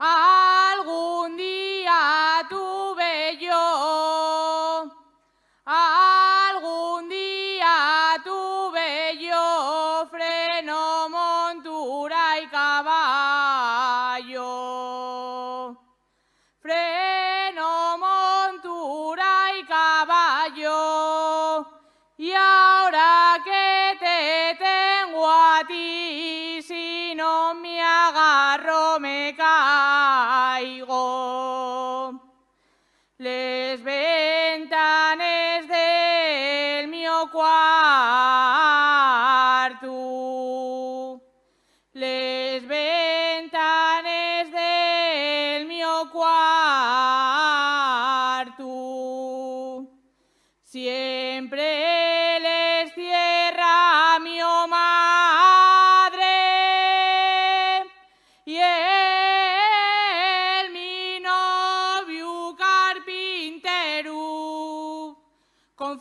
Algún día tuve yo, algún día tuve yo freno, montura y caballo. Freno, montura y caballo. Y ahora que te tengo a ti, si no me agarro me caigo. Les ventanes del mio cuarto, les ventanes del mio cuarto, siempre les cierra mi madre y el mi novio carpintero con